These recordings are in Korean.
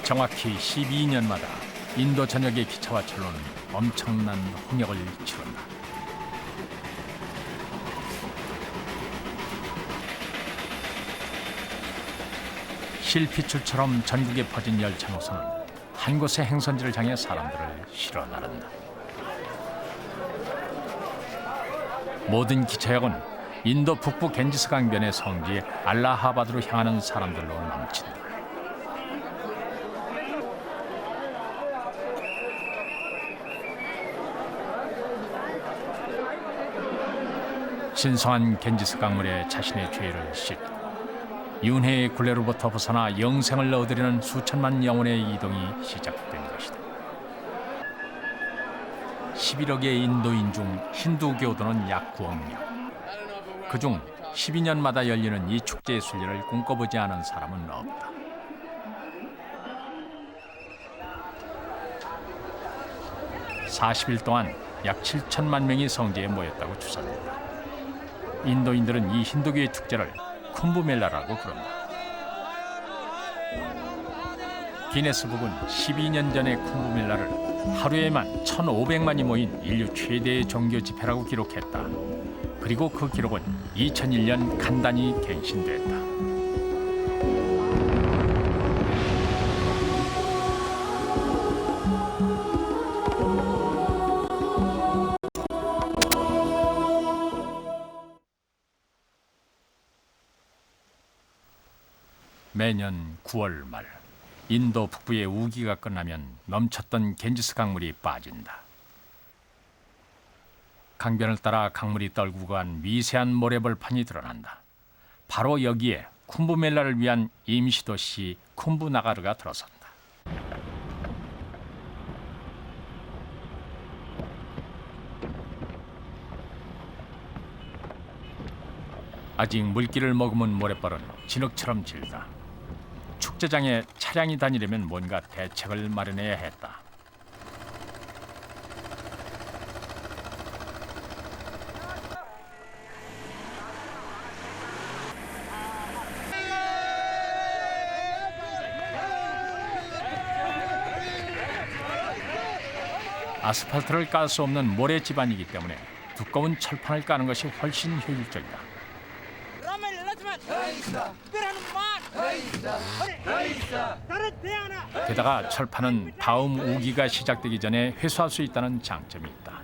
정확히 12년마다 인도 전역의 기차와 철로는 엄청난 홍역을 치른다. 실핏줄처럼 전국에 퍼진 열차 노선은 한 곳의 행선지를 향해 사람들을 실어 나른다. 모든 기차역은 인도 북부 겐지스 강변의 성지 알라하바드로 향하는 사람들로 넘친다. 신성한 겐지스 강물에 자신의 죄를 씻고 윤회의 굴레로부터 벗어나 영생을 얻으려는 수천만 영혼의 이동이 시작된 것이다. 11억의 인도인 중 힌두교도는 약 9억 명. 그중 12년마다 열리는 이 축제의 순례를 꿈꿔보지 않은 사람은 없다. (40일) 동안 약 7천만 명이 성지에 모였다고 추산된다. 인도인들은 이 힌두교의 축제를 쿰브멜라라고 부른다. 기네스북은 12년 전의 쿰브멜라를 하루에만 1,500만이 모인 인류 최대의 종교 집회라고 기록했다. 그리고 그 기록은 2001년 간단히 갱신됐다. 매년 9월 말 인도 북부의 우기가 끝나면 넘쳤던 겐지스 강물이 빠진다. 강변을 따라 강물이 떨구고 간 미세한 모래벌판이 드러난다. 바로 여기에 쿰브멜라를 위한 임시도시 쿰브나가르가 들어선다. 아직 물기를 머금은 모래벌은 진흙처럼 질다. 축제장에 차량이 다니려면 뭔가 대책을 마련해야 했다. 아스팔트를 깔 수 없는 모래 지반이기 때문에 두꺼운 철판을 까는 것이 훨씬 효율적이다. 게다가 철판은 다음 우기가 시작되기 전에 회수할 수 있다는 장점이 있다.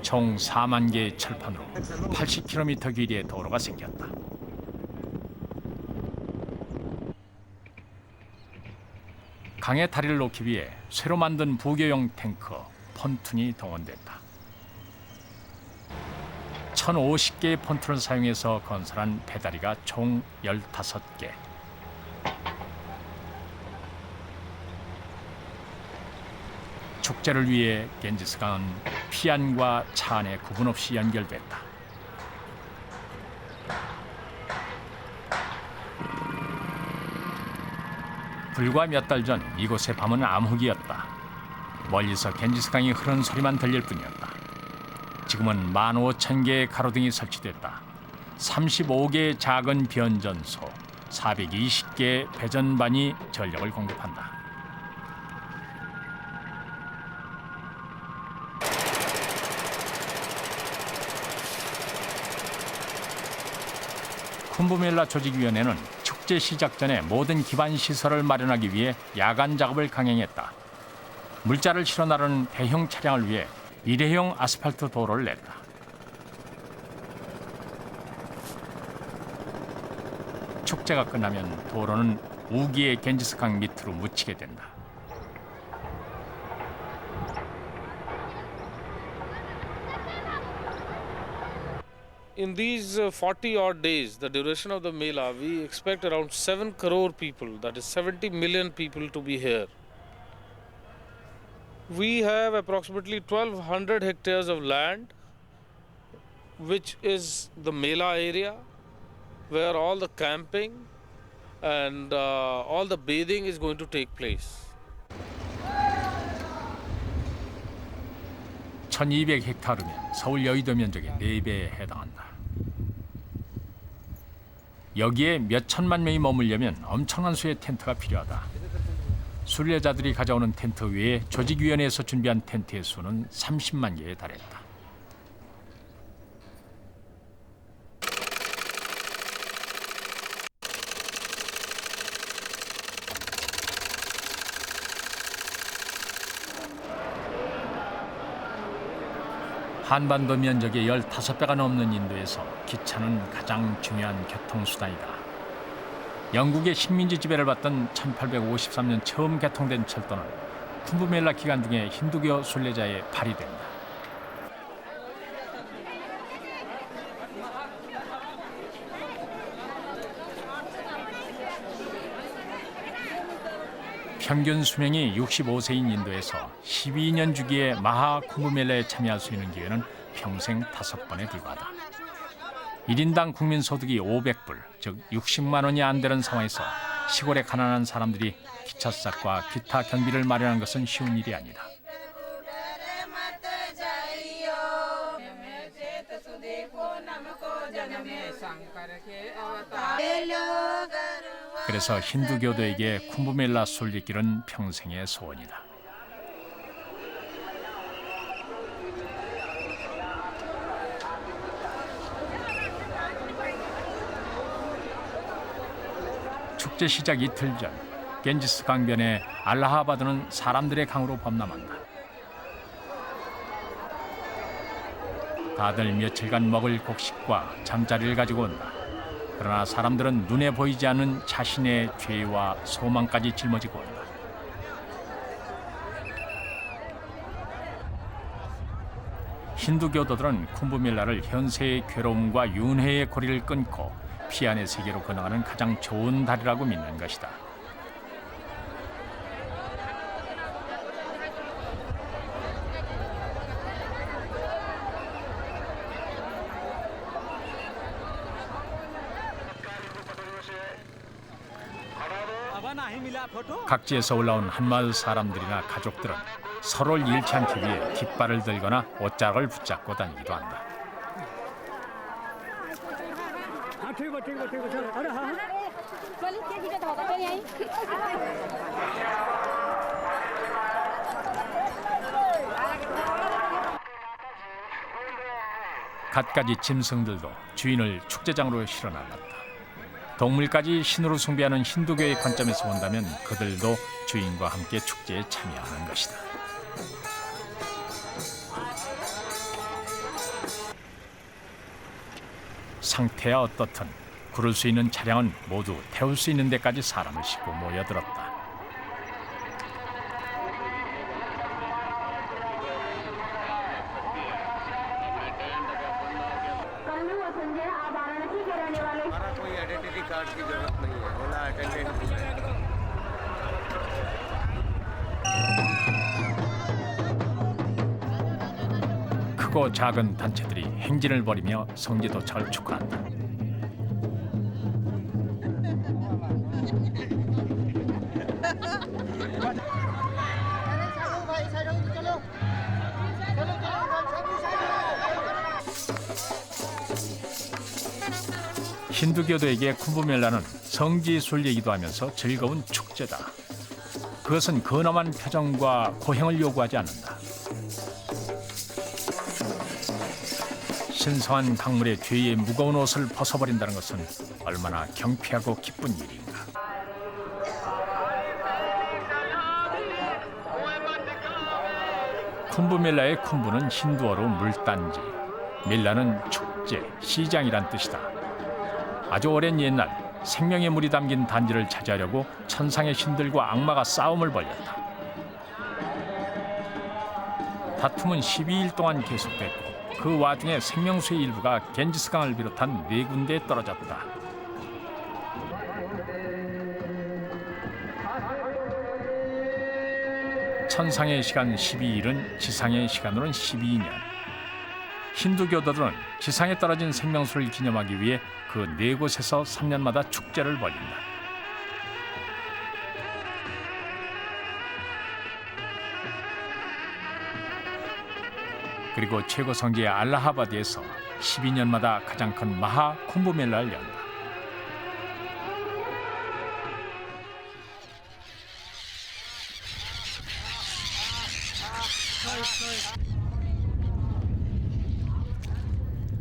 총 4만 개의 철판으로 80km 길이의 도로가 생겼다. 강의 다리를 놓기 위해 새로 만든 부교용 탱크, 폰툰이 동원됐다. 1,050개의 폰툰을 사용해서 건설한 배다리가 총 15개. 축제를 위해 겐지스강은 피안과 차 안에 구분 없이 연결됐다. 불과 몇 달 전 이곳의 밤은 암흑이었다. 멀리서 겐지스강이 흐르는 소리만 들릴 뿐이었다. 지금은 15,000개의 가로등이 설치됐다. 35개의 작은 변전소, 420개의 배전반이 전력을 공급한다. 쿰브멜라 조직위원회는 축제 시작 전에 모든 기반 시설을 마련하기 위해 야간 작업을 강행했다. 물자를 실어 나르는 대형 차량을 위해 일회용 아스팔트 도로를 냈다. 축제가 끝나면 도로는 우기의 겐지스강 밑으로 묻히게 된다. In these 40-odd days, the duration of the Mela, we expect around 7 crore people, that is 70 million people to be here. We have approximately 1,200 hectares of land, which is the Mela area, where all the camping and all the bathing is going to take place. 1,200헥타르면 서울 여의도 면적의 4배에 해당한다. 여기에 몇 천만 명이 머물려면 엄청난 수의 텐트가 필요하다. 순례자들이 가져오는 텐트 외에 조직위원회에서 준비한 텐트의 수는 30만 개에 달했다. 한반도 면적의 15배가 넘는 인도에서 기차는 가장 중요한 교통수단이다. 영국의 식민지 지배를 받던 1853년 처음 개통된 철도는 쿤브멜라 기간 중에 힌두교 순례자의 발이 된다. 평균 수명이 65세인 인도에서 12년 주기의 마하 쿤브멜라에 참여할 수 있는 기회는 평생 5번에 불과하다. 1인당 국민 소득이 500불, 즉 60만 원이 안 되는 상황에서 시골의 가난한 사람들이 기차석과 기타 경비를 마련하는 것은 쉬운 일이 아니다. 그래서 힌두교도에게 쿤브멜라 순례길은 평생의 소원이다. 축제 시작 이틀 전, 겐지스 강변에 알라하바드는 사람들의 강으로 범람한다. 다들 며칠간 먹을 곡식과 잠자리를 가지고 온다. 그러나 사람들은 눈에 보이지 않는 자신의 죄와 소망까지 짊어지고 온다. 힌두교도들은 쿤브멜라를 현세의 괴로움과 윤회의 고리를 끊고 피안의 세계로 건너가는 가장 좋은 다리라고 믿는 것이다. 각지에서 올라온 한마을 사람들이나 가족들은 서로를 잃지 않기 위해 깃발을 들거나 옷자락을 붙잡고 다니기도 한다. 갖가지 짐승들도 주인을 축제장으로 실어 날랐다. 동물까지 신으로 숭배하는 힌두교의 관점에서 본다면 그들도 주인과 함께 축제에 참여하는 것이다. 상태야 어떻든 구를 수 있는 차량은 모두 태울 수 있는 데까지 사람을 싣고 모여들었다. 크고 작은 단체들이 행진을 벌이며 성지 도착을 축하한다. 힌두교도에게 쿤브멜라는 성지 순례이기도 하면서 즐거운 축제다. 그것은 근엄한 표정과 고행을 요구하지 않는다. 신성한 강물의 뒤에 무거운 옷을 벗어버린다는 것은 얼마나 경쾌하고 기쁜 일인가. 쿤브멜라의 쿤브는 힌두어로 물단지, 멜라는 축제, 시장이란 뜻이다. 아주 오랜 옛날 생명의 물이 담긴 단지를 차지하려고 천상의 신들과 악마가 싸움을 벌였다. 다툼은 12일 동안 계속됐고 그 와중에 생명수의 일부가 겐지스강을 비롯한 4군데에 떨어졌다. 천상의 시간 12일은 지상의 시간으로는 12년. 힌두교도들은 지상에 떨어진 생명수를 기념하기 위해 그 4곳에서 3년마다 축제를 벌인다. 그리고 최고 성지 알라하바드에서 12년마다 가장 큰 마하 쿤브멜라를 연다.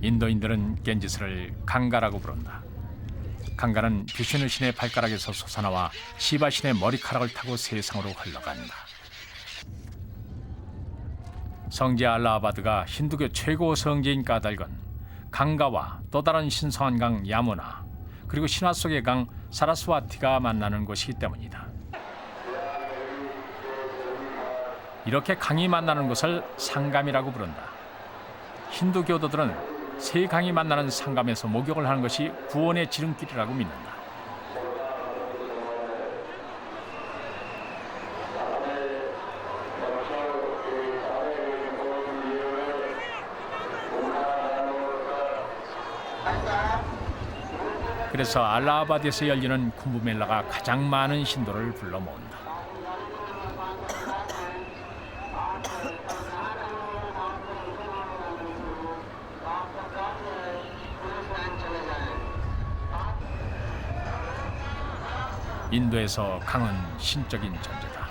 인도인들은 겐지스를 강가라고 부른다. 강가는 비슈누 신의 발가락에서 솟아나와 시바 신의 머리카락을 타고 세상으로 흘러간다. 성지 알라하바드가 힌두교 최고 성지인 까닭은 강가와 또 다른 신성한 강 야무나 그리고 신화 속의 강 사라스와티가 만나는 곳이기 때문이다. 이렇게 강이 만나는 곳을 상감이라고 부른다. 힌두교도들은 세 강이 만나는 상감에서 목욕을 하는 것이 구원의 지름길이라고 믿는다. 그래서 알라하바드에서 열리는 쿰브멜라가 가장 많은 신도를 불러 모은다. 인도에서 강은 신적인 존재다.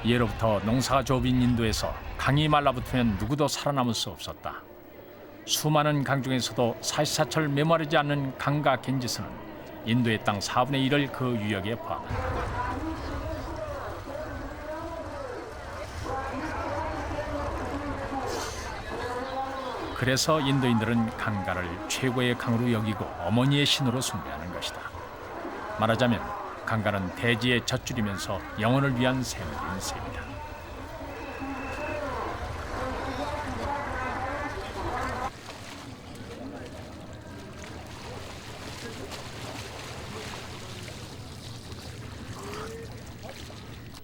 예로부터 농사가 좁은 인도에서 강이 말라붙으면 누구도 살아남을 수 없었다. 수많은 강 중에서도 사시사철 메마르지 않는 강과 겐지스는 인도의 땅 4분의 1을 그 유역에 포함한다. 그래서 인도인들은 강가를 최고의 강으로 여기고 어머니의 신으로 숭배하는 것이다. 말하자면 강가는 대지의 젖줄이면서 영혼을 위한 샘물인 셈이다.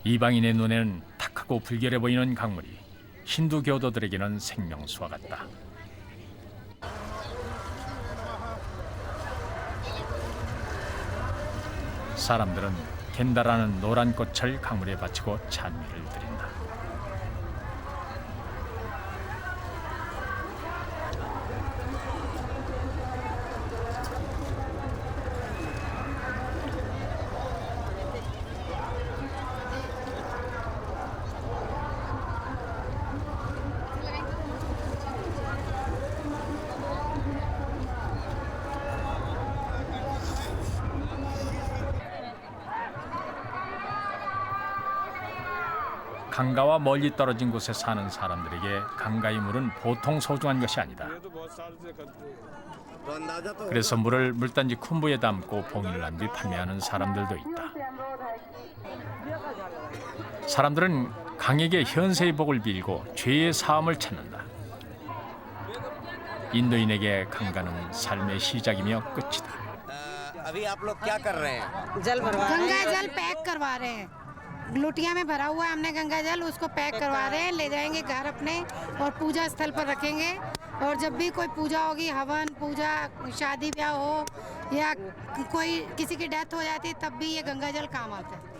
이방인의 눈에는 탁하고 불결해 보이는 강물이 힌두 교도들에게는 생명수와 같다. 사람들은 겐다라는 노란 꽃을 강물에 바치고 찬미를 드린다. 강가와 멀리 떨어진 곳에 사는 사람들에게 강가의 물은 보통 소중한 것이 아니다. 그래서 물을 물단지 쿰부에 담고 봉인을 한 뒤 판매하는 사람들도 있다. 사람들은 강에게 현세의 복을 빌고 죄의 사함을 찾는다. 인도인에게 강가는 삶의 시작이며 끝이다. गंगा जल पैक करवा रहे हैं। लोटिया में भरा हुआ है हमने गंगा जल, उसको पैक करवा रहे हैं, ले जाएंगे घर अपने और पूजा स्थल पर रखेंगे। और जब भी कोई पूजा होगी, हवन पूजा, शादी ब्याह हो या कोई किसी की डेथ हो जाती है, तब भी ये गंगा जल काम आता है।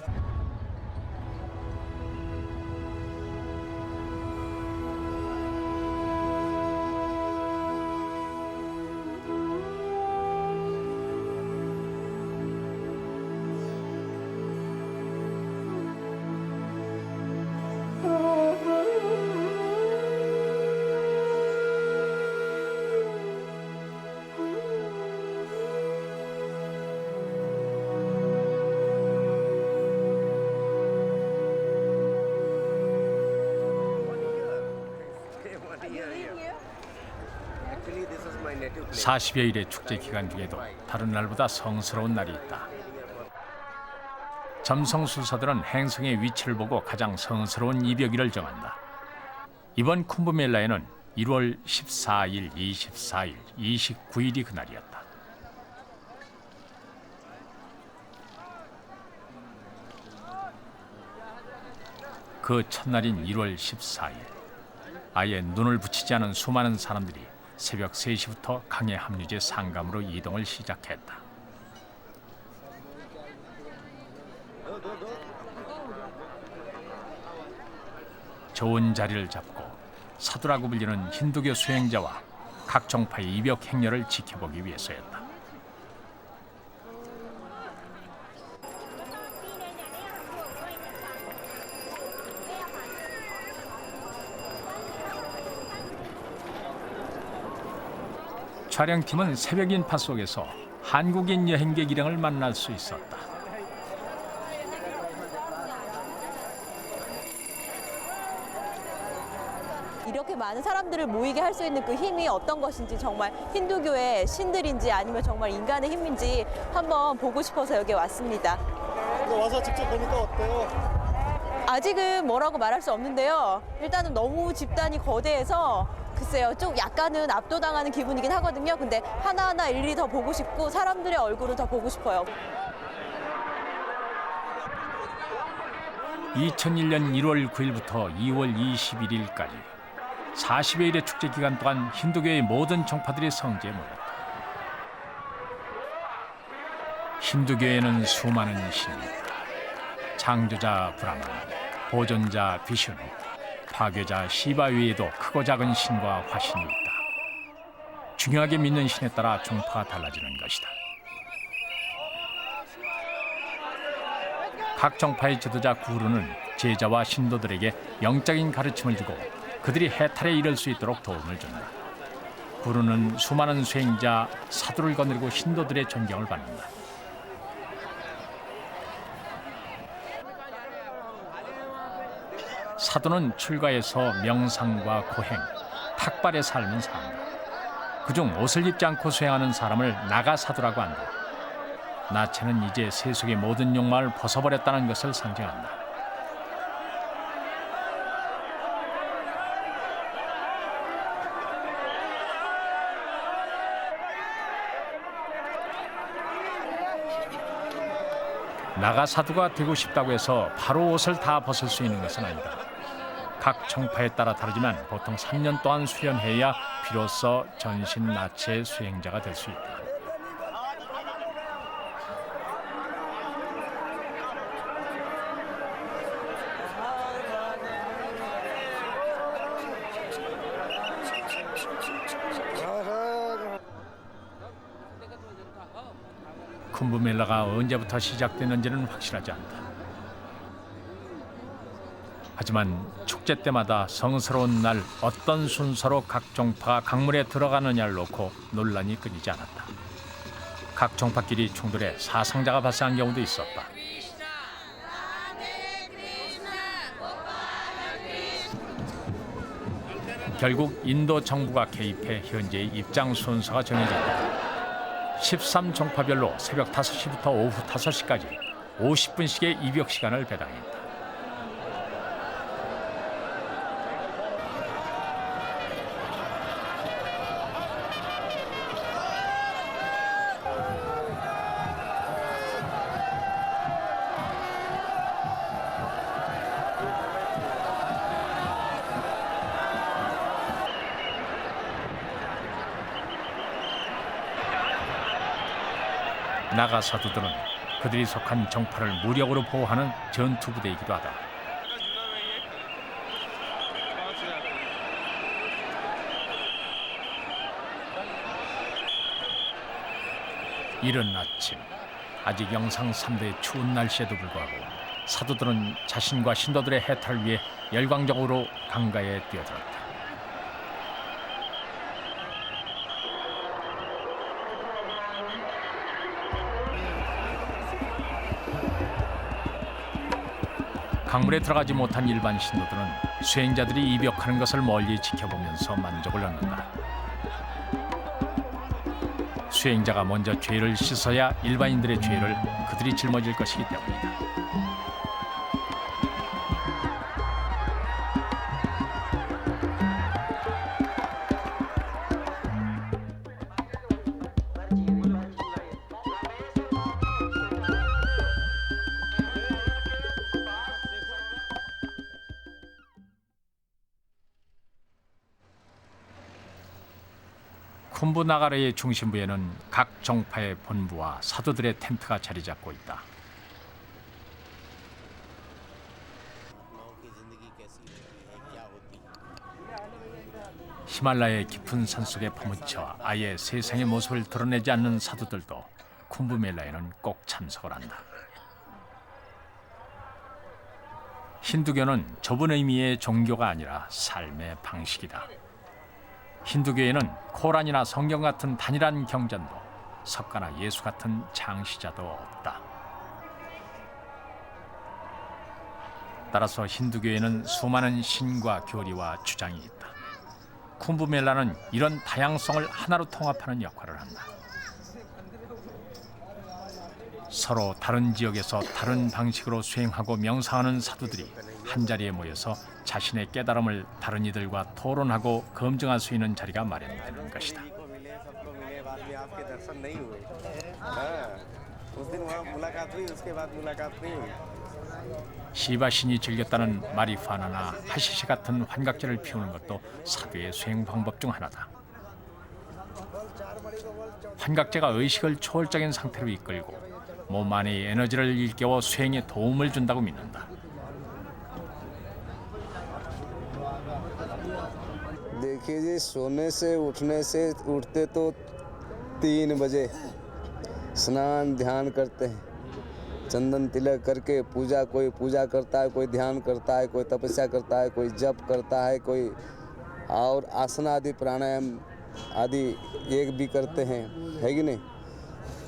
Actually, this is my native place. 40여일의 축제 기간 중에도 다른 날보다 성스러운 날이 있다. 점성술사들은 행성의 위치를 보고 가장 성스러운 이벽일을 정한다. 이번 쿰브멜라에는 1월 14일, 24일, 29일이 그날이었다. 그 첫날인 1월 14일, 아예 눈을 붙이지 않은 수많은 사람들이 새벽 3시부터 강의 합류제 상감으로 이동을 시작했다. 좋은 자리를 잡고 사두라고 불리는 힌두교 수행자와 각 종파의 이벽 행렬을 지켜보기 위해서였다. 촬영팀은 새벽 인파 속에서 한국인 여행객 일행을 만날 수 있었다. 이렇게 많은 사람들을 모이게 할 수 있는 그 힘이 어떤 것인지, 정말 힌두교의 신들인지 아니면 정말 인간의 힘인지 한번 보고 싶어서 여기 왔습니다. 와서 직접 보니까 어때요? 아직은 뭐라고 말할 수 없는데요. 일단은 너무 집단이 거대해서 글쎄요, 좀 약간은 압도당하는 기분이긴 하거든요. 근데 하나하나 일일이 더 보고 싶고 사람들의 얼굴을 더 보고 싶어요. 2001년 1월 9일부터 2월 21일까지 40여일의 축제 기간 동안 힌두교의 모든 종파들이 성지에 모였다. 힌두교에는 수많은 신이 있다. 창조자 브라만, 보존자 비슈누, 파괴자 시바 외에도 크고 작은 신과 화신이 있다. 중요하게 믿는 신에 따라 종파가 달라지는 것이다. 각 종파의 지도자 구루는 제자와 신도들에게 영적인 가르침을 주고 그들이 해탈에 이를 수 있도록 도움을 준다. 구루는 수많은 수행자, 사두를 거느리고 신도들의 존경을 받는다. 사두는 출가해서 명상과 고행, 탁발의 삶을 산다. 그중 옷을 입지 않고 수행하는 사람을 나가사두라고 한다. 나체는 이제 세속의 모든 욕망을 벗어버렸다는 것을 상징한다. 나가사두가 되고 싶다고 해서 바로 옷을 다 벗을 수 있는 것은 아니다. 각 정파에 따라 다르지만 보통 3년 동안 수련해야 비로소 전신 나체 수행자가 될 수 있다. 쿰브멜라가 언제부터 시작됐는지는 확실하지 않다. 하지만 축제 때마다 성스러운 날 어떤 순서로 각 종파가 강물에 들어가느냐를 놓고 논란이 끊이지 않았다. 각 종파끼리 충돌해 사상자가 발생한 경우도 있었다. 결국 인도 정부가 개입해 현재의 입장 순서가 정해졌다. 13종파별로 새벽 5시부터 오후 5시까지 50분씩의 입역 시간을 배당했다. 나가사두들은 그들이 속한 정파를 무력으로 보호하는 전투부대이기도 하다. 이른 아침, 아직 영상 3도의 추운 날씨에도 불구하고 사두들은 자신과 신도들의 해탈을 위해 열광적으로 강가에 뛰어들었다. 강물에 들어가지 못한 일반 신도들은 수행자들이 입역하는 것을 멀리 지켜보면서 만족을 얻는다. 수행자가 먼저 죄를 씻어야 일반인들의 죄를 그들이 짊어질 것이기 때문이다. 쿰브 나가르의 중심부에는 각 정파의 본부와 사도들의 텐트가 자리 잡고 있다. 히말라야의 깊은 산속에 파묻혀 아예 세상의 모습을 드러내지 않는 사도들도 쿰브멜라에는 꼭 참석을 한다. 힌두교는 좁은 의미의 종교가 아니라 삶의 방식이다. 힌두교에는 코란이나 성경 같은 단일한 경전도 석가나 예수 같은 창시자도 없다. 따라서 힌두교에는 수많은 신과 교리와 주장이 있다. 쿰브멜라는 이런 다양성을 하나로 통합하는 역할을 한다. 서로 다른 지역에서 다른 방식으로 수행하고 명상하는 사도들이 한자리에 모여서 자신의 깨달음을 다른 이들과 토론하고 검증할 수 있는 자리가 마련되는 것이다. 시바신이 즐겼다는 마리파나나 하시시 같은 환각제를 피우는 것도 사도의 수행 방법 중 하나다. 환각제가 의식을 초월적인 상태로 이끌고 몸 안의 에너지를 일깨워 수행에 도움을 준다고 믿는다. देखिए जी सोने से उठते तो 3 बजे स्नान ध्यान करते हैं चंदन तिलक करके पूजा कोई पूजा करता है कोई ध्यान करता है कोई तपस्या करता है कोई जप करता है कोई और आसन आदि प्राणायाम आदि एक भी करते हैं है कि नहीं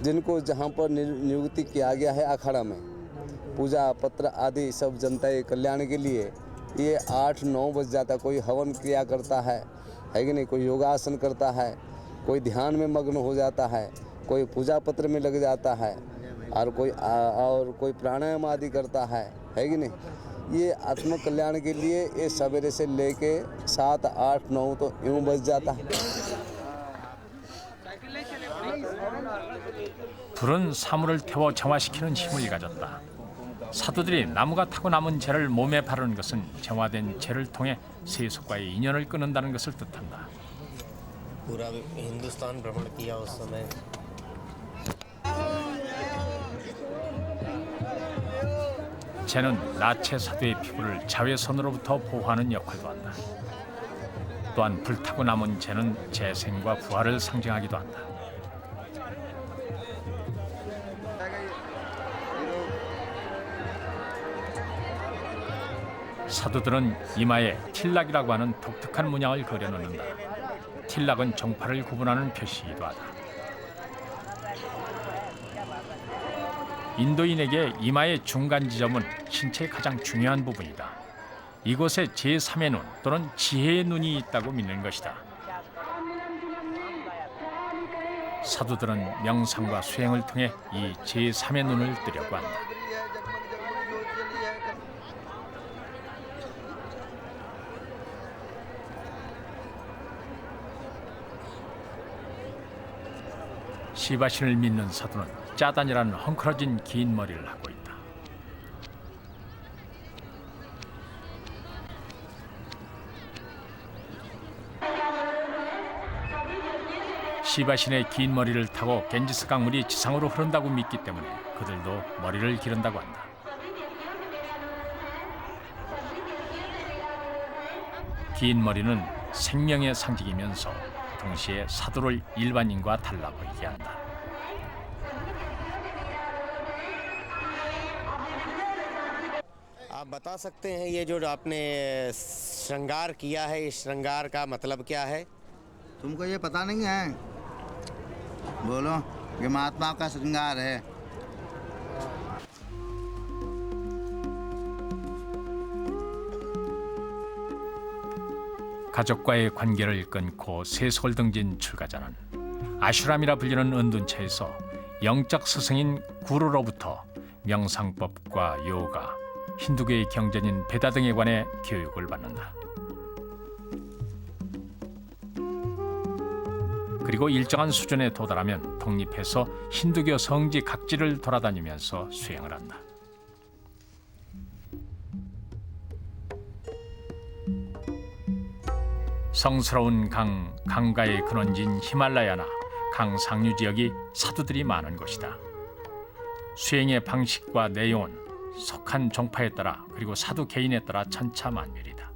जिनको जहाँ पर नियुक्ति किया गया है अखाड़ा में पूजा पत्र आदि सब जनता के कल्याण के लिए ये 8-9 बज जाता कोई हवन क्रिया करता है कि नहीं कोई योगासन करता है कोई ध्यान में मग्न हो जाता है कोई पूजा पत्र में लग जाता है और कोई प्राणायाम आदि करता है कि नहीं ये आत्म कल्याण के लिए ये सवेरे से लेके 7, 8, 9 तो यूँ बज जाता है। 불은 사물을 태워 정화시키는 힘을 가졌다. 사도들이 나무가 타고 남은 재를 몸에 바르는 것은 정화된 재를 통해 세속과의 인연을 끊는다는 것을 뜻한다. पूरा हिंदुस्तान भ्रमण किया उस समय 재는 나체 사도의 피부를 자외선으로부터 보호하는 역할도 한다. 또한 불타고 남은 재는 재생과 부활을 상징하기도 한다. 사도들은 이마에 틸락이라고 하는 독특한 문양을 그려놓는다. 틸락은 정파를 구분하는 표시이기도 하다. 인도인에게 이마의 중간 지점은 신체의 가장 중요한 부분이다. 이곳에 제3의 눈 또는 지혜의 눈이 있다고 믿는 것이다. 사도들은 명상과 수행을 통해 이 제3의 눈을 뜨려고 한다. 시바신을 믿는 사도는 짜단이라는 헝클어진 긴 머리를 하고 있다. 시바신의 긴 머리를 타고 겐지스 강물이 지상으로 흐른다고 믿기 때문에 그들도 머리를 기른다고 한다. 긴 머리는 생명의 상징이면서 동시에 사도를 일반인과 달라 보이게 한다. आप बता सकते हैं ये जो आपने श्रृंगार किया है इस श्रृंगार का मतलब क्या है? तुमको ये पता नहीं है? बोलो ये महात्मा का श्रृंगार है। 가족과의 관계를 끊고 세속을 등진 출가자는 아슈람이라 불리는 은둔처에서 영적 스승인 구루로부터 명상법과 요가, 힌두교의 경전인 베다 등에 관해 교육을 받는다. 그리고 일정한 수준에 도달하면 독립해서 힌두교 성지 각지를 돌아다니면서 수행을 한다. 성스러운 강가의 근원지인 히말라야나 강 상류 지역이 사도들이 많은 곳이다. 수행의 방식과 내용은 속한 종파에 따라 그리고 사도 개인에 따라 천차만별이다.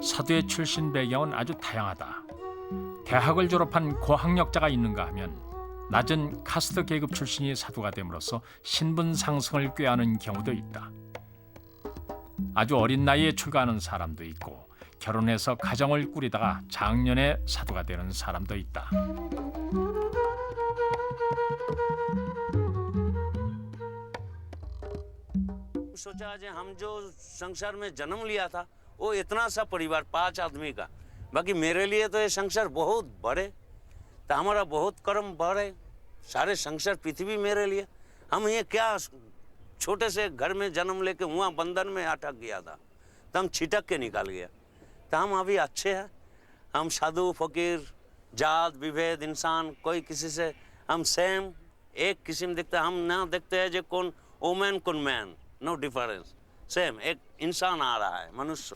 사도의 출신 배경은 아주 다양하다. 대학을 졸업한 고학력자가 있는가 하면 낮은 카스트 계급 출신이 사도가 됨으로써 신분 상승을 꾀하는 경우도 있다. 아주 어린 나이에 출가하는 사람도 있고 결혼해서 가정을 꾸리다가 장년에 사도가 되는 사람도 있다. सोचा आज हम जो संसार में जन्म लिया था वो इतना सा परिवार 5 आदमी का, बाकी मेरे लिए तो ये संसार बहुत बड़े, तो हमारा बहुत कर्म बड़े, सारे संसार पृथ्वी मेरे लिए। हम ये क्या छोटे से घर में जन्म लेके वहाँ बंधन में अटक गया था, तो हम छिटक के निकाल गया। तो हम अभी अच्छे हैं, हम साधु फकीर जात विभेद इंसान कोई किसी से हम सेम एक किस्म दिखते, हम ना दिखते हैं जो कौन वोमेन कौन मैन, नो डिफरेंस, सेम एक इंसान आ रहा है मनुष्य।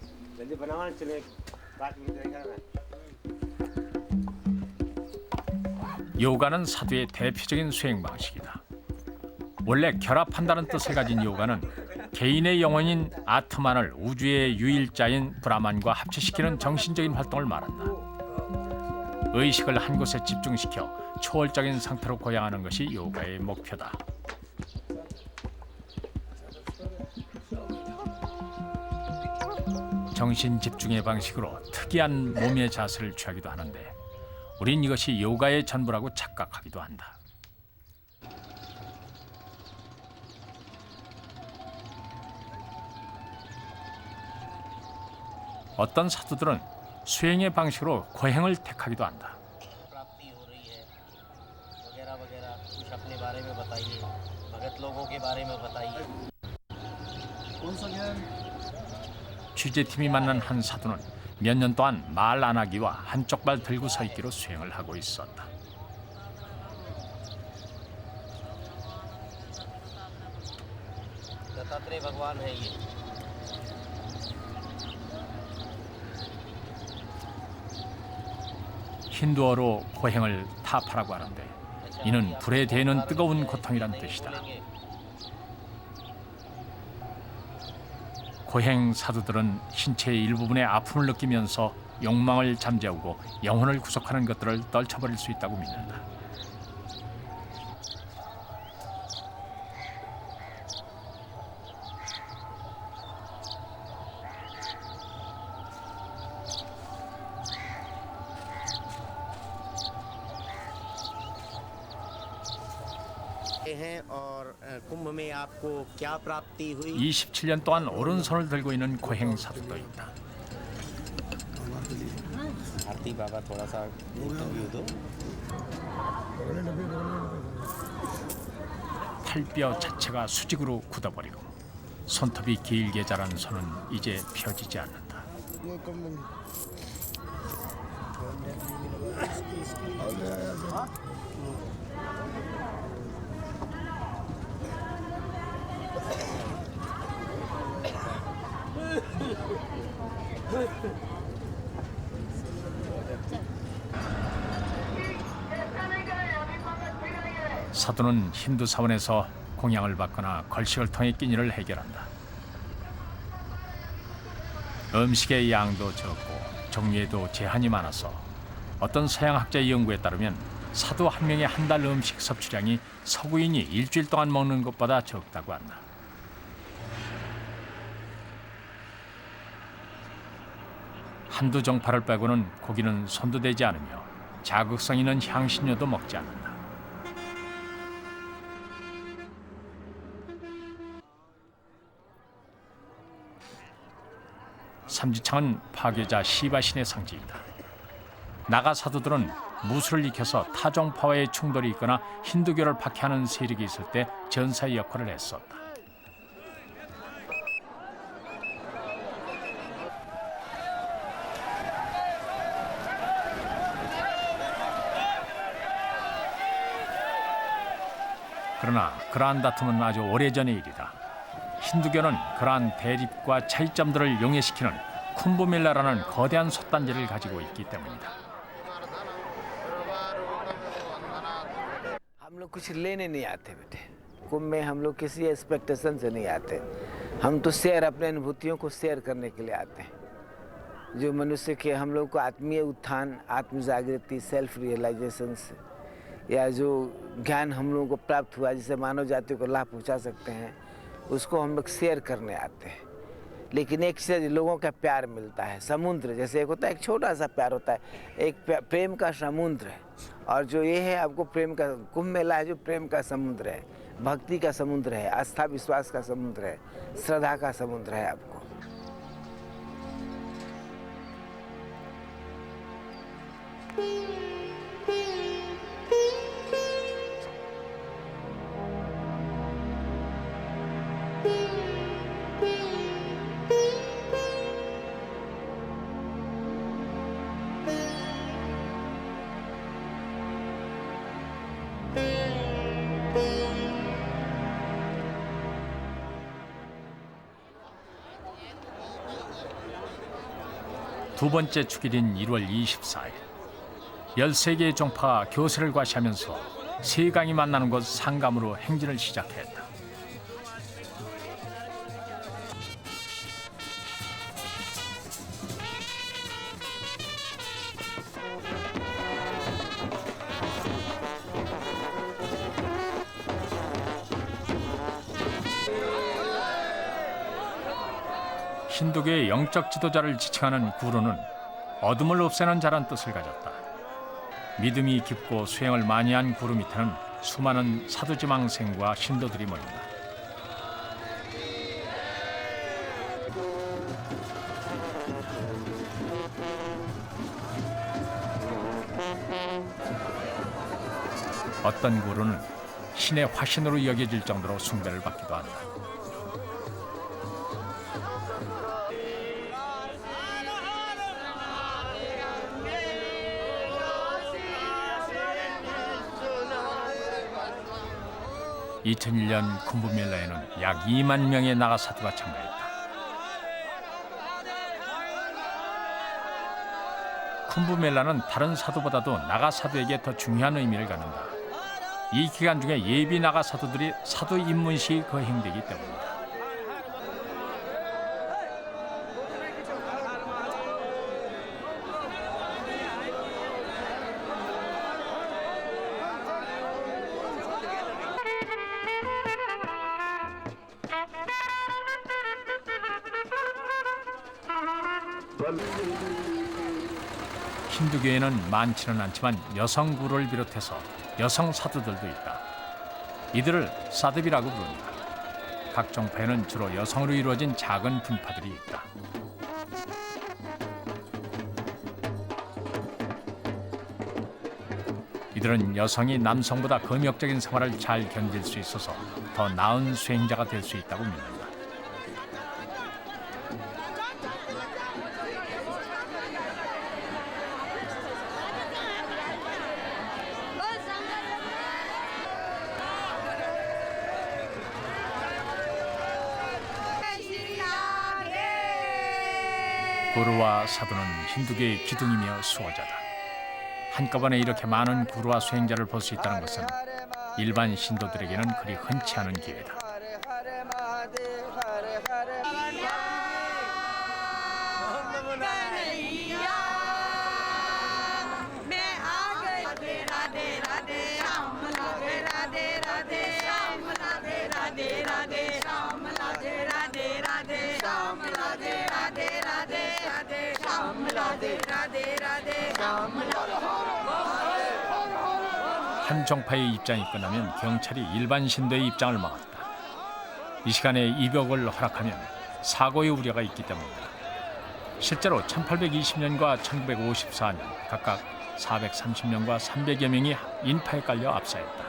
요가는 사도의 대표적인 수행 방식이다. 원래 결합한다는 뜻을 가진 요가는 개인의 영혼인 아트만을 우주의 유일자인 브라만과 합체시키는 정신적인 활동을 말한다. 의식을 한 곳에 집중시켜 초월적인 상태로 고양하는 것이 요가의 목표다. 정신 집중의 방식으로 특이한 몸의 자세를 취하기도 하는데 우린 이것이 요가의 전부라고 착각하기도 한다. 어떤 사도들은 수행의 방식으로 고행을 택하기도 한다. प्राप्ति हो रही है वगैरह वगैरह कुछ अपने बारे में बताइए, भगत लोगों के बारे में बताइए। 취재팀이 만난 한 사도는 몇 년 동안 말 안 하기와 한쪽 발 들고 서 있기로 수행을 하고 있었다. दत्तात्रेय भगवान है ये। 힌두어로 고행을 타파라고 하는데 이는 불에 대는 뜨거운 고통이란 뜻이다. 고행 사도들은 신체의 일부분의 아픔을 느끼면서 욕망을 잠재우고 영혼을 구속하는 것들을 떨쳐버릴 수 있다고 믿는다. हैं और कुंभ में आपको क्या प्राप्ति हुई? 27년 동안 오른손을 들고 있는 고행 사도도 있다. आरती बाबा थोड़ा सा इंटरव्यू दो। 팔뼈 자체가 수직으로 굳어버리고 손톱이 길게 자란 손은 이제 펴지지 않는다. 사도는 힌두 사원에서 공양을 받거나 걸식을 통해 끼니를 해결한다. 음식의 양도 적고 종류에도 제한이 많아서 어떤 서양학자의 연구에 따르면 사도 한 명의 한 달 음식 섭취량이 서구인이 일주일 동안 먹는 것보다 적다고 한다. 한두 정파를 빼고는 고기는 손도 대지 않으며 자극성 있는 향신료도 먹지 않는다. 삼지창은 파괴자 시바신의 상징이다. 나가 사도들은 무술을 익혀서 타종파와의 충돌이 있거나 힌두교를 박해하는 세력이 있을 때 전사의 역할을 했었다. 그러나 그러한 다툼은 아주 오래전의 일이다. 힌두교는 그러한 대립과 차이점들을 용해시키는 쿰브밀라라는 거대한 솥단지를 가지고 있기 때문이다. हम लोग कुछ लेने नहीं आते बेटे, कुंभ में हम लोग किसी एक्सपेक्टेशन से नहीं आते, हम तो शेयर अपने अनुभूतियों को शेयर करने के लिए आते हैं, जो मनुष्य के हम लोग को आत्मीय उत्थान, आत्म जागृति, सेल्फ रियलाइजेशन से या जो ज्ञान हम लोगों को प्राप्त हुआ जिससे मानव जाति को लाभ पहुंचा सकते हैं उसको हम लोग शेयर करने आते हैं। लेकिन एक से लोगों का प्यार मिलता है, समुद्र जैसे एक होता है, एक छोटा सा प्यार होता है, एक प्रेम का समुद्र है। और जो ये है आपको प्रेम का कुंभ मेला है, जो प्रेम का समुद्र है, भक्ति का समुद्र है, आस्था विश्वास का समुद्र है, श्रद्धा का समुद्र है आपको। 두 번째 축일인 1월 24일 13개의 종파가 교세를 과시하면서 세 강이 만나는 곳 상감으로 행진을 시작했다. 힌두교의 영적 지도자를 지칭하는 구루는 어둠을 없애는 자란 뜻을 가졌다. 믿음이 깊고 수행을 많이 한 구루 밑에는 수많은 사두지망생과 신도들이 모인다. 어떤 구루는 신의 화신으로 여겨질 정도로 숭배를 받기도 한다. (2001년) 쿰브멜라에는 약 2만 명의 나가 사두가 참가했다. 쿰브멜라는 다른 사두보다도 나가 사두에게 더 중요한 의미를 갖는다. 이 기간 중에 예비 나가 사두들이 사두 입문 시 거행되기 때문이다. 힌두교에는 많지는 않지만 여성 구루를 비롯해서 여성 사두들도 있다. 이들을 사드비라고 부른다. 각 종파에는 주로 여성으로 이루어진 작은 분파들이 있다. 이들은 여성이 남성보다 금욕적인 생활을 잘 견딜 수 있어서 더 나은 수행자가 될 수 있다고 믿는다. 구루와 사두는 힌두교의 기둥이며 수호자다. 한꺼번에 이렇게 많은 구루와 수행자를 볼 수 있다는 것은 일반 신도들에게는 그리 흔치 않은 기회다. 한 종파의 입장이 끝나면 경찰이 일반 신도의 입장을 막았다. 이 시간에 입역을 허락하면 사고의 우려가 있기 때문이다. 실제로 1820년과 1954년 각각 430명과 300여 명이 인파에 깔려 압사했다.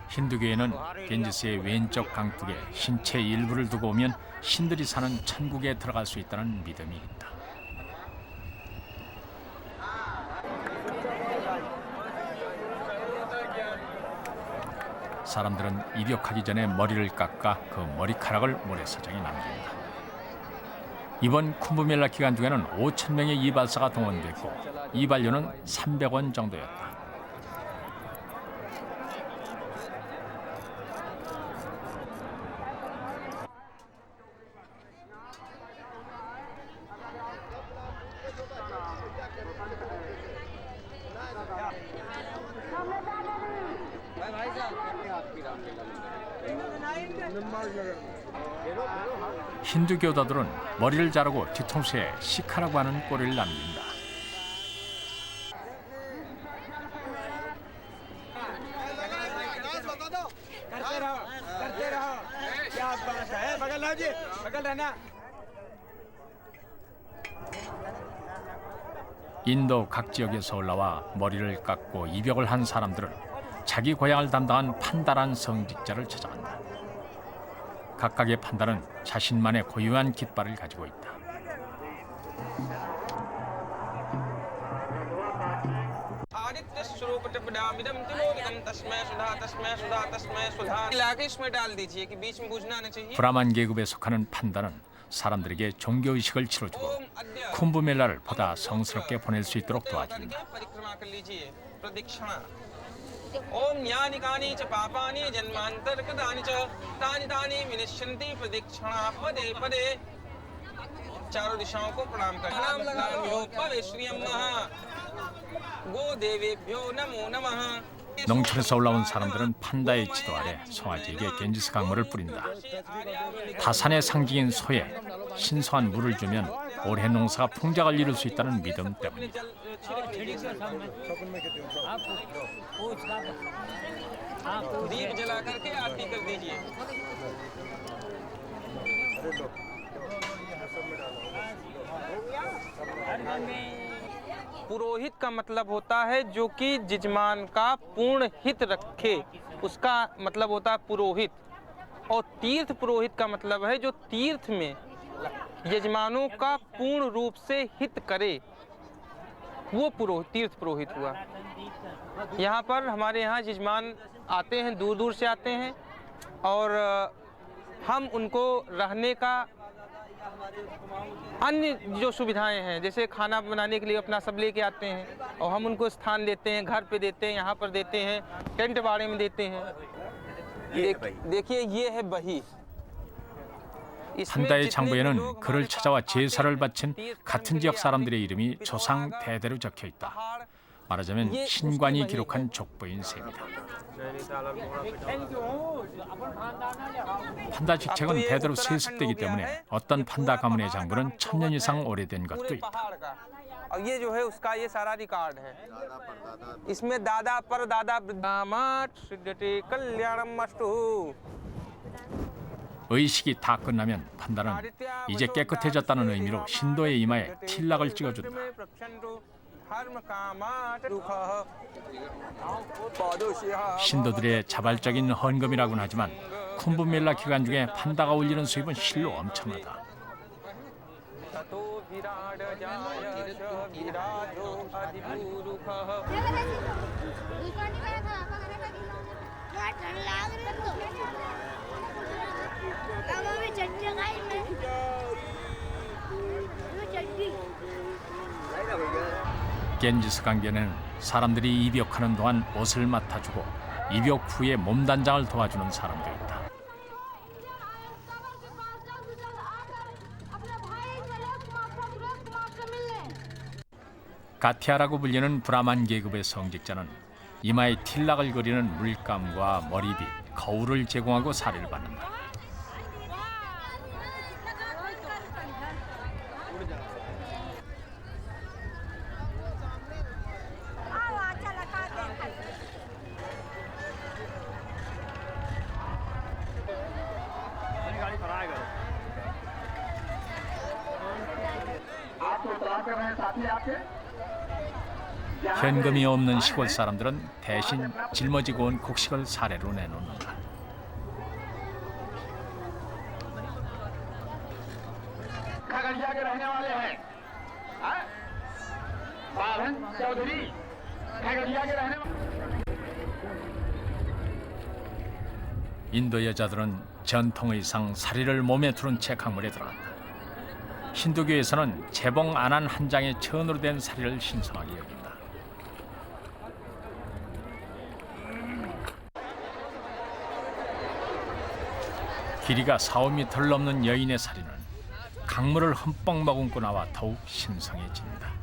힌두교에는 겐지스의 왼쪽 강둑에 신체 일부를 두고 오면 신들이 사는 천국에 들어갈 수 있다는 믿음이 있다. 사람들은 입역하기 전에 머리를 깎아 그 머리카락을 모래사장에 남긴다. 이번 쿤브멜라 기간 중에는 5,000명의 이발사가 동원됐고 이발료는 300원 정도였다. 힌두 교도들은 머리를 자르고 뒤통수에 시카라고 하는 꼬리를 남긴다. 인도 각 지역에서 올라와 머리를 깎고 입역을 한 사람들은 자기 고향을 담당한 판다란 성직자를 찾아간다. 각각의 판다는 자신만의 고유한 깃발을 가지고 있다. 브라만 계급에 속하는 판다는 사람들에게 종교의식을 치러주고 쿤브멜라를 보다 성스럽게 보낼 수 있도록 도와준다. ओम यानि कानि च पापानि जन्मांतरकृतानि च तानि तानि विनश्यन्ति प्रदक्षिणा पदे पदे चारों दिशाओं को प्रणाम करना नमो पवेश्रियं गो देवेभ्यो नमो नमः. 농촌에서 올라온 사람들은 판다의 지도 아래 송아지에게 겐지스 강물을 뿌린다. 다산의 상징인 소에 신성한 물을 주면 올해 농사가 풍작을 이룰 수 있다는 믿음 때문이다. दीप जला करके आरती कर दीजिए. पुरोहित का मतलब होता है जो कि यजमान का पूर्ण हित रखे, उसका मतलब होता है पुरोहित. और तीर्थ पुरोहित का मतलब है जो तीर्थ में यजमानों का पूर्ण रूप से हित करे, वो पुरोहित तीर्थ पुरोहित हुआ. यहाँ पर हमारे यहाँ यजमान आते हैं, दूर दूर से आते हैं और हम उनको रहने का अन्य जो सुविधाएं हैं जैसे खाना बनाने के लिए अपना सब लेके आते हैं और हम उनको स्थान देते हैं, घर पे देते हैं, यहाँ पर देते हैं, टेंट बाड़े में देते हैं. देखिए ये है बही. 판다의 장부에는 그를 찾아와 제사를 바친 같은 지역 사람들의 이름이 조상 대대로 적혀 있다. 말하자면 신관이 기록한 족보인 셈이다. 판다 직책은 대대로 세습되기 때문에 어떤 판다 가문의 장부는 1000년 이상 오래된 것도 있다. ये जो है उसका ये सारा रिकॉर्ड है. इसमें दादा परदादा दामाद सिद्धते कल्याणमस्तु. 의식이 다 끝나면 판다는 이제 깨끗해졌다는 의미로 신도의 이마에 틸락을 찍어준다. 신도들의 자발적인 헌금이라고는 하지만 쿤브멜라 기간 중에 판다가 올리는 수입은 실로 엄청나다. 겐지스 강변에는 사람들이 입역하는 동안 옷을 맡아주고 입역 후에 몸단장을 도와주는 사람도 있다. 가티아라고 불리는 브라만 계급의 성직자는 이마에 틸락을 그리는 물감과 머리빗, 거울을 제공하고 사례를 받는다. 현금이 없는 시골 사람들은 대신 짊어지고 온 곡식을 사례로 내놓는다. 인도 여자들은 전통 의상 사리를 몸에 두른 채 강물에 들어간다. 힌두교에서는 재봉 안 한 한 장의 천으로 된 사리를 신성하게 여긴다. 길이가 4, 5m를 넘는 여인의 사리는 강물을 흠뻑 머금고 나와 더욱 신성해진다.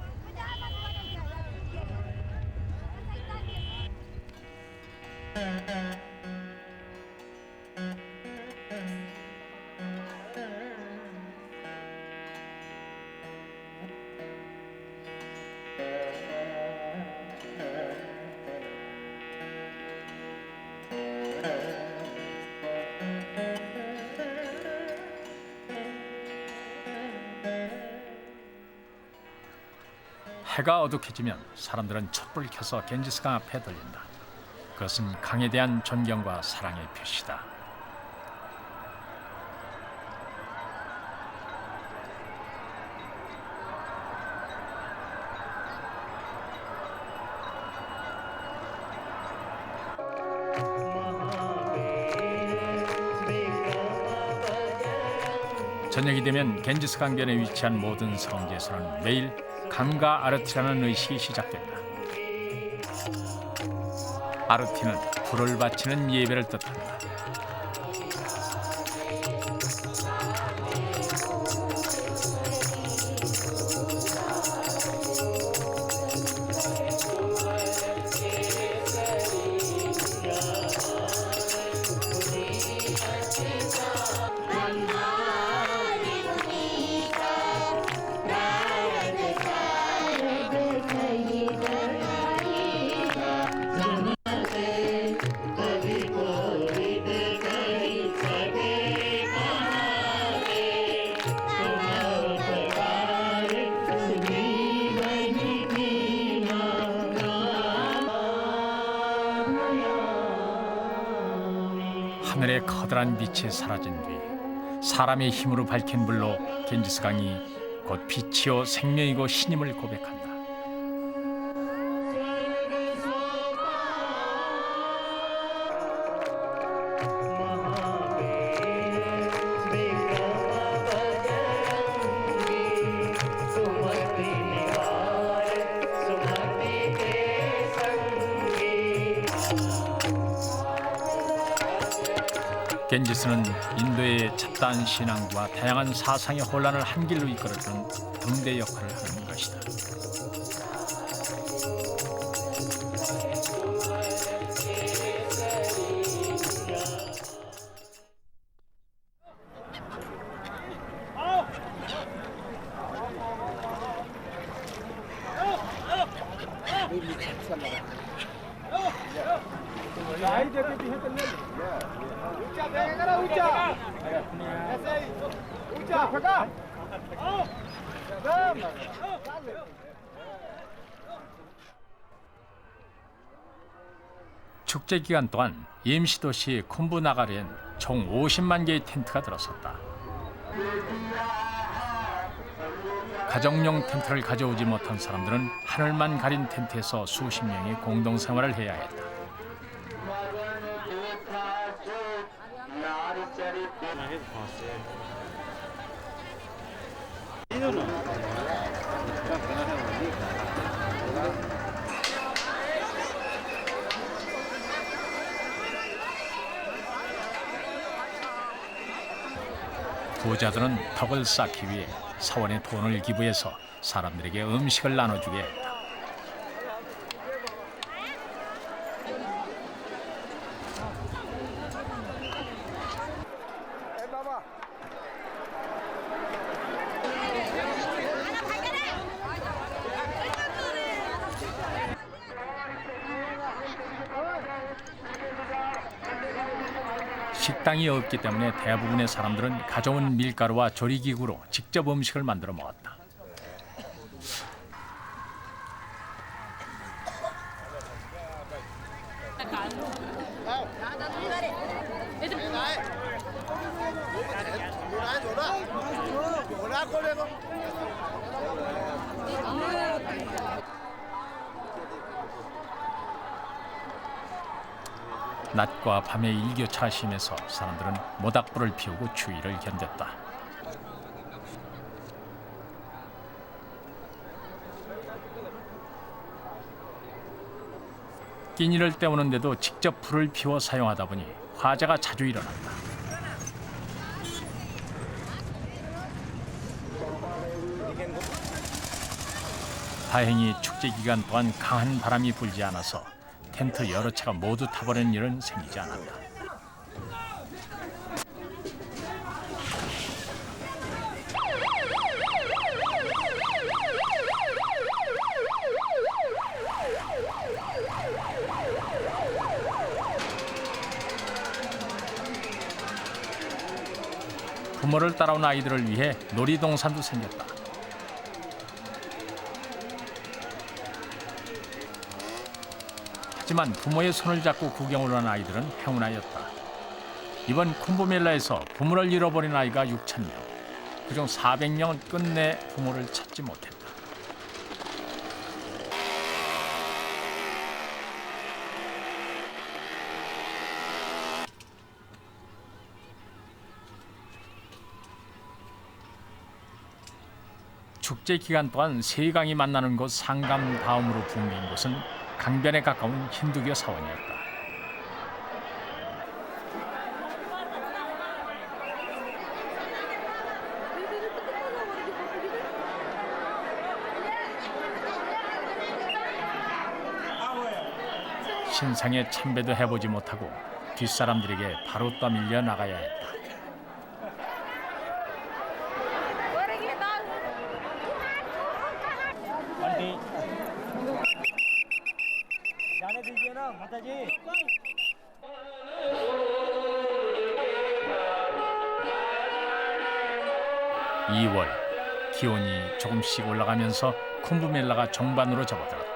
해가 어둑해지면 사람들은 촛불을 켜서 겐지스강 앞에 들린다. 그것은 강에 대한 존경과 사랑의 표시다. 저녁이 되면 겐지스 강변에 위치한 모든 성지에서는 매일 감가 아르티라는 의식이 시작된다. 아르티는 불을 바치는 예배를 뜻한다. 하늘의 커다란 빛이 사라진 뒤 사람의 힘으로 밝힌 불로 겐지스강이 곧 빛이요 생명이고 신임을 고백한다. 겐지스는 인도의 첨단 신앙과 다양한 사상의 혼란을 한 길로 이끌어주는 등대 역할을 하는 것이다. 축제 기간 동안 임시 도시 쿰부나가르엔 총 50만 개의 텐트가 들어섰다. 가정용 텐트를 가져오지 못한 사람들은 하늘만 가린 텐트에서 수십 명이 공동 생활을 해야 했다. 부자들은 덕을 쌓기 위해 사원에 돈을 기부해서 사람들에게 음식을 나눠주게 했다. 식당이 없기 때문에 대부분의 사람들은 가져온 밀가루와 조리기구로 직접 음식을 만들어 먹었다. 낮과 밤의 일교차가 심해서 사람들은 모닥불을 피우고 추위를 견뎠다. 끼니를 때우는데도 직접 불을 피워 사용하다 보니 화재가 자주 일어난다. 다행히 축제 기간 동안 강한 바람이 불지 않아서 텐트 여러 채가 모두 타버리는 일은 생기지 않았다. 부모를 따라온 아이들을 위해 놀이동산도 생겼다. 하지만 부모의 손을 잡고 구경을 한 아이들은 행운아였다. 이번 쿰브멜라에서 부모를 잃어버린 아이가 6,000명. 그중 400명은 끝내 부모를 찾지 못했다. 축제 기간 동안 세 강이 만나는 곳 상감 다음으로 붕괴인 곳은 강변에 가까운 힌두교 사원이었다. 신상에 참배도 해보지 못하고 뒷사람들에게 바로 떠밀려 나가야 했다. जाने दीजिए ना माता जी। 2월 기온이 조금씩 올라가면서 쿰브멜라가 정반으로 접어들었다.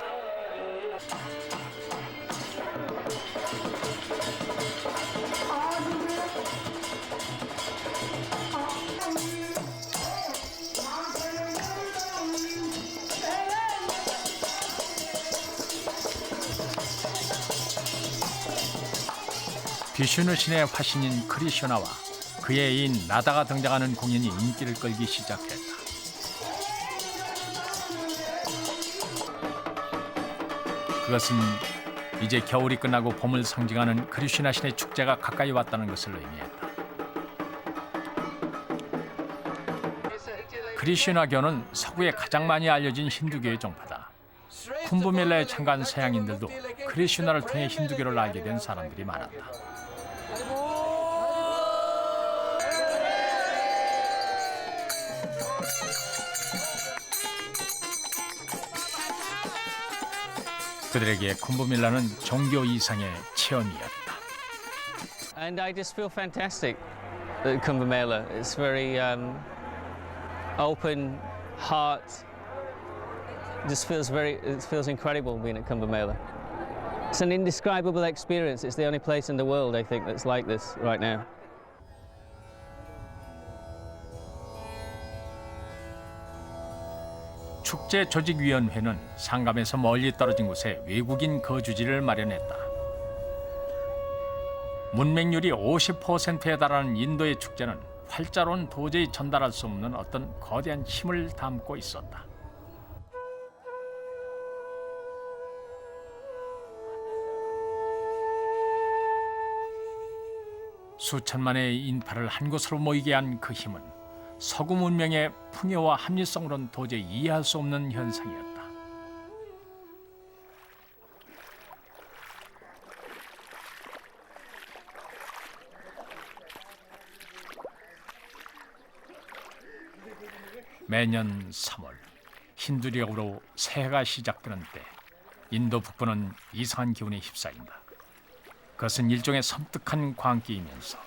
비슈누 신의 화신인 크리슈나와 그의 애인 나다가 등장하는 공연이 인기를 끌기 시작했다. 그것은 이제 겨울이 끝나고 봄을 상징하는 크리슈나 신의 축제가 가까이 왔다는 것을 의미했다. 크리슈나교는 서구에 가장 많이 알려진 힌두교의 종파다. 쿰브멜라에 참가한 서양인들도 크리슈나를 통해 힌두교를 알게 된 사람들이 많았다. 그들에게 쿰브멜라는 종교 이상의 체험이었다. And I just feel fantastic at Kumbh Mela. It's very open heart. It feels incredible being at Kumbh Mela. It's an indescribable experience. It's the only place in the world I think that's like this right now. 축제 조직위원회는 상감에서 멀리 떨어진 곳에 외국인 거주지를 마련했다. 문맹률이 50%에 달하는 인도의 축제는 활자로는 도저히 전달할 수 없는 어떤 거대한 힘을 담고 있었다. 수천만의 인파를 한 곳으로 모이게 한 그 힘은 서구 문명의 풍요와 합리성으로는 도저히 이해할 수 없는 현상이었다. 매년 3월 힌두력으로 새해가 시작되는 때 인도 북부는 이상한 기운에 휩싸인다. 그것은 일종의 섬뜩한 광기이면서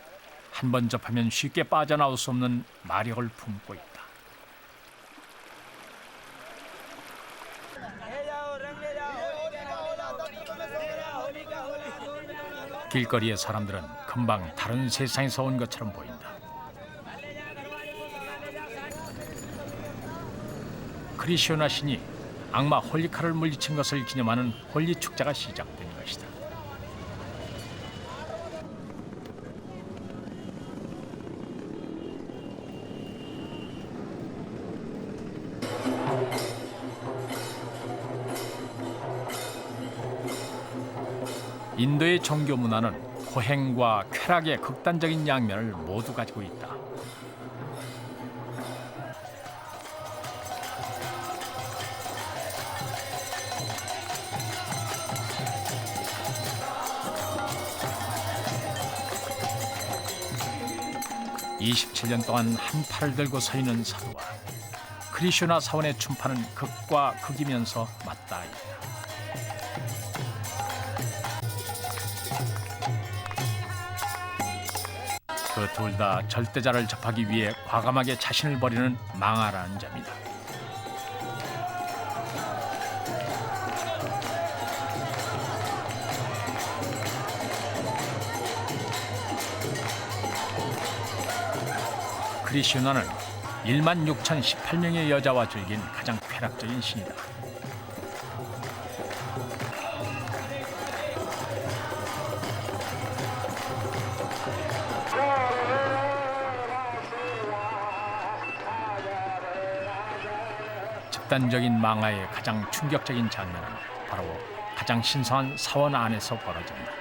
한 번 접하면 쉽게 빠져나올 수 없는 마력을 품고 있다. 길거리의 사람들은 금방 다른 세상에서 온 것처럼 보인다. 크리슈나 신이 악마 홀리카를 물리친 것을 기념하는 홀리 축제가 시작된 것이다. 인도의 종교 문화는 고행과 쾌락의 극단적인 양면을 모두 가지고 있다. (27년) 동안 한 팔을 들고 서 있는 사도와 크리슈나 사원의 춤파는 극과 극이면서 맞닿아 있다. 그 둘 다 절대자를 접하기 위해 과감하게 자신을 버리는 망아라는 점이다. 크리슈나는 16,018명의 여자와 즐긴 가장 쾌락적인 신이다. 집단적인 망아의 가장 충격적인 장면은 바로 가장 신성한 사원 안에서 벌어진다.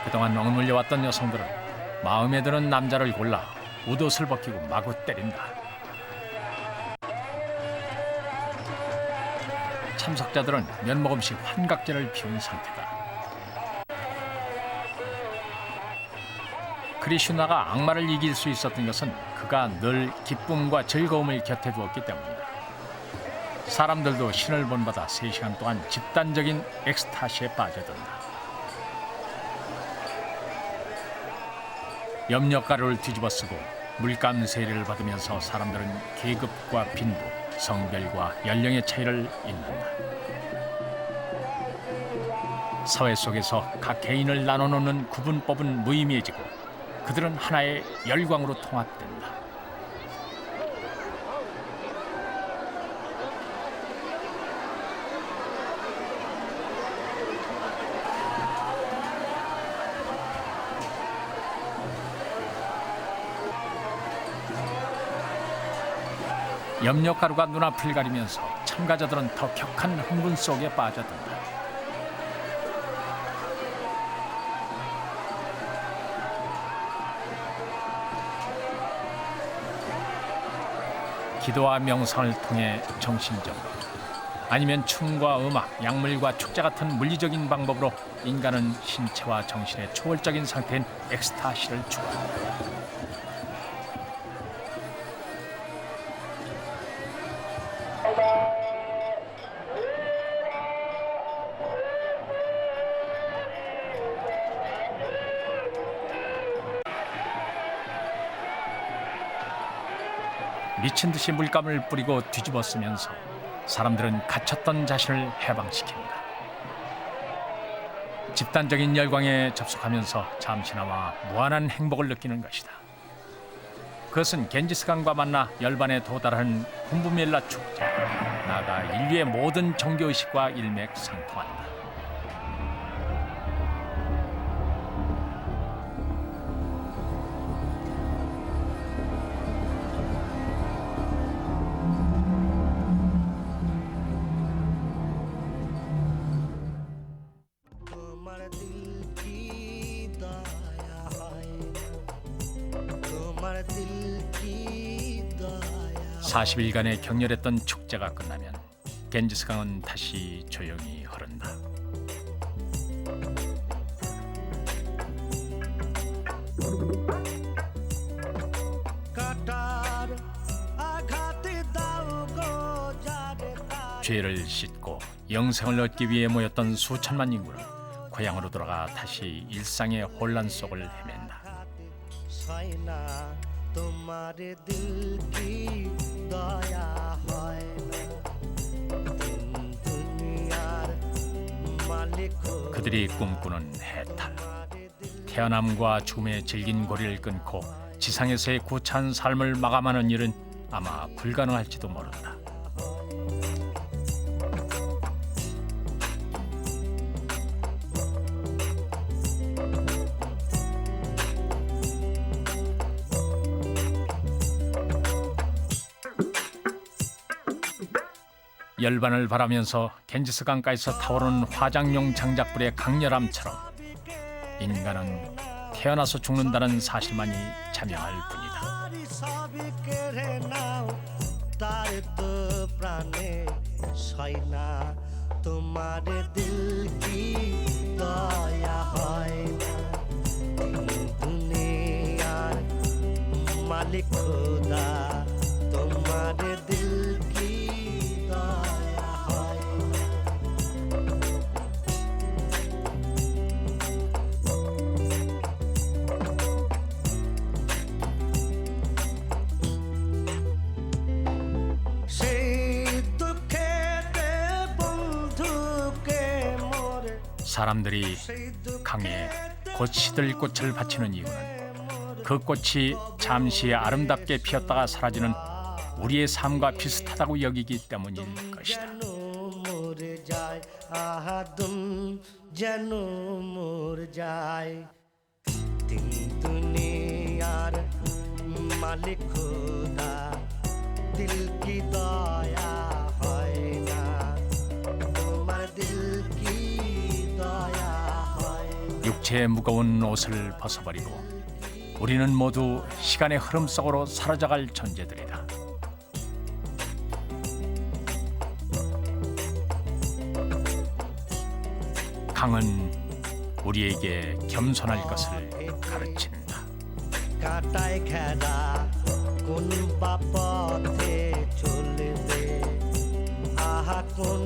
그동안 억눌려왔던 여성들은 마음에 드는 남자를 골라 옷옷을 벗기고 마구 때린다. 참석자들은 몇 모금씩 환각제를 피운 상태다. 크리슈나가 악마를 이길 수 있었던 것은 그가 늘 기쁨과 즐거움을 곁에 두었기 때문이다. 사람들도 신을 본받아 3시간 동안 집단적인 엑스타시에 빠져든다. 염료가루를 뒤집어 쓰고 물감 세례를 받으면서 사람들은 계급과 빈부, 성별과 연령의 차이를 잊는다. 사회 속에서 각 개인을 나눠놓는 구분법은 무의미해지고 그들은 하나의 열광으로 통합된다. 염료가루가 눈앞을 가리면서 참가자들은 더 격한 흥분 속에 빠져든다. 기도와 명상을 통해 정신적으로, 아니면 춤과 음악, 약물과 축제 같은 물리적인 방법으로 인간은 신체와 정신의 초월적인 상태인 엑스타시를 추구한다. 미친 듯이 물감을 뿌리고 뒤집어 쓰면서 사람들은 갇혔던 자신을 해방시킨다. 집단적인 열광에 접속하면서 잠시나마 무한한 행복을 느끼는 것이다. 그것은 겐지스강과 만나 열반에 도달하는 쿰브멜라 축제, 나아가 인류의 모든 종교의식과 일맥상통한다. तुम्हारे दिल की दया 40일간의 격렬했던 축제가 끝나면 겐지스강은 다시 조용히 흐른다. 죄를 씻고 영생을 얻기 위해 모였던 수천만 인구는 고향으로 돌아가 다시 일상의 혼란 속을 헤맨다. 그들이 꿈꾸는 해탈, 태어남과 죽음의 질긴 고리를 끊고 지상에서의 구차한 삶을 마감하는 일은 아마 불가능할지도 모른다. 열반을 바라면서 겐지스 강가에서 타오르는 화장용 장작불의 강렬함처럼 인간은 태어나서 죽는다는 사실만이 자명할 뿐이다. সবই কেড়ে নাও তার তো প্রাণে সয় না তোমার দিল কি দয়া হয় না দুনিয়ার মালিক খোদা তোমার দিল কি দয়া হয় না 사람들이 강에 곧 시들 꽃을 바치는 이유는 그 꽃이 잠시 아름답게 피었다가 사라지는 우리의 삶과 비슷하다고 여기기 때문일 것이다. 육체의 무거운 옷을 벗어버리고 우리는 모두 시간의 흐름 속으로 사라져갈 존재들이다. 강은 우리에게 겸손할 것을 가르친다. কাটায় খেলা কোন বাপথে চলবে আহা কোন